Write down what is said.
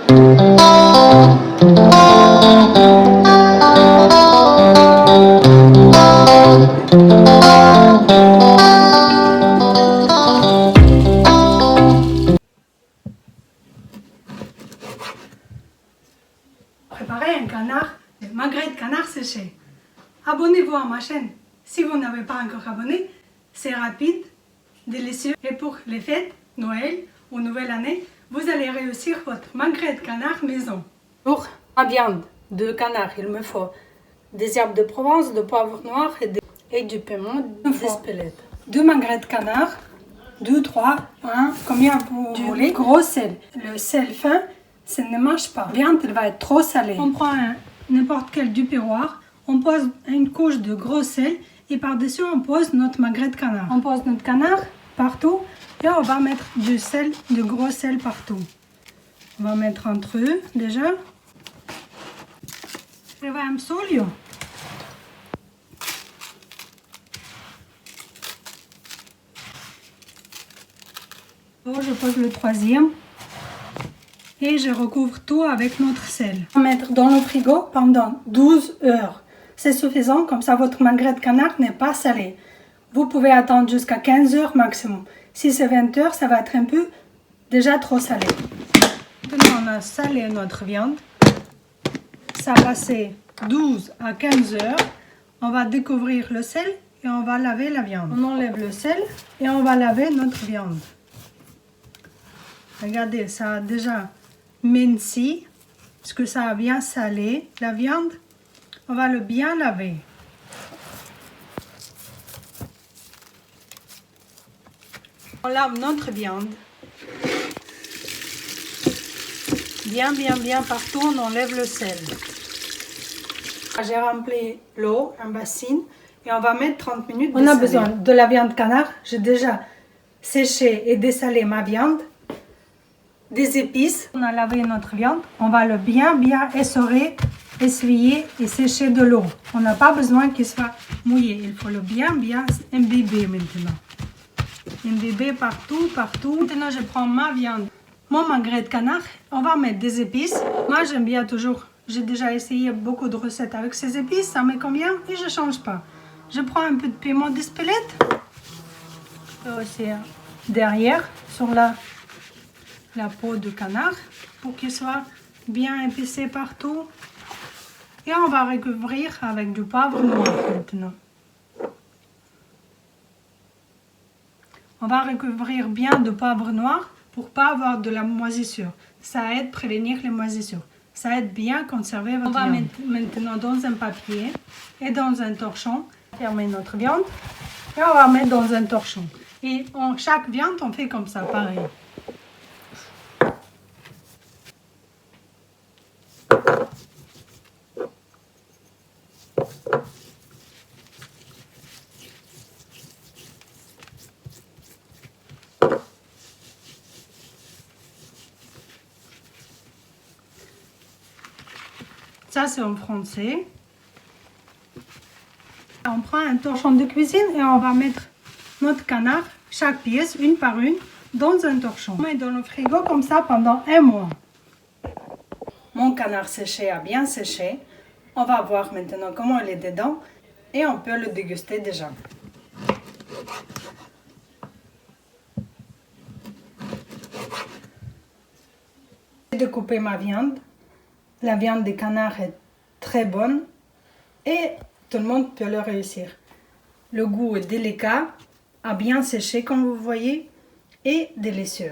Préparer un canard, le magret de canard séché. Abonnez-vous à ma chaîne si vous n'avez pas encore abonné. C'est rapide, délicieux et pour les fêtes, Noël ou Nouvelle Année, vous allez réussir votre magret de canard maison. Pour ma viande de canard, il me faut des herbes de Provence, de poivre noir et du piment d'Espelette. 2 magrets de canard, 2, 3, 1, combien vous voulez. Gros sel. Le sel fin, ça ne mange pas. La viande, elle va être trop salée. On prend n'importe quel du piroir, on pose une couche de gros sel et par-dessus on pose notre magret de canard. On pose notre canard partout et on va mettre du sel, du gros sel partout. On va mettre entre eux déjà. Je vais un solio. Je pose le troisième et je recouvre tout avec notre sel. On va mettre dans le frigo pendant 12 heures. C'est suffisant, comme ça votre magret de canard n'est pas salé. Vous pouvez attendre jusqu'à 15 heures maximum. Si c'est 20 heures, ça va être un peu déjà trop salé. Maintenant, on a salé notre viande. Ça a passé 12 à 15 heures. On va découvrir le sel et on va laver la viande. On enlève le sel et on va laver notre viande. Regardez, ça a déjà minci, parce que ça a bien salé la viande. On va le bien laver. On lave notre viande. Bien partout, on enlève le sel. J'ai rempli l'eau, un bassin, et on va mettre 30 minutes de salé. On a besoin de la viande canard. J'ai déjà séché et dessalé ma viande. Des épices. On a lavé notre viande. On va le bien essorer, essuyer et sécher de l'eau. On n'a pas besoin qu'il soit mouillé. Il faut le bien imbiber maintenant. Imbiber partout. Maintenant, je prends ma viande, mon magret de canard. On va mettre des épices. Moi, j'aime bien toujours. J'ai déjà essayé beaucoup de recettes avec ces épices. Ça me convient et je ne change pas. Je prends un peu de piment d'Espelette. Aussi derrière, sur la peau de canard pour qu'il soit bien épicé partout. Et on va recouvrir avec du poivre noir maintenant. On va recouvrir bien de poivre noir pour pas avoir de la moisissure. Ça aide à prévenir les moisissures. Ça aide bien à conserver votre viande. On va mettre maintenant dans un papier et dans un torchon. Fermer notre viande et on va mettre dans un torchon. Et chaque viande, on fait comme ça, pareil. Ça, c'est en français. On prend un torchon de cuisine et on va mettre notre canard, chaque pièce, une par une, dans un torchon. On met dans le frigo comme ça pendant 1 mois. Mon canard séché a bien séché. On va voir maintenant comment il est dedans et on peut le déguster déjà. J'ai découpé ma viande. La viande des canards est très bonne et tout le monde peut le réussir. Le goût est délicat, a bien séché comme vous voyez et délicieux.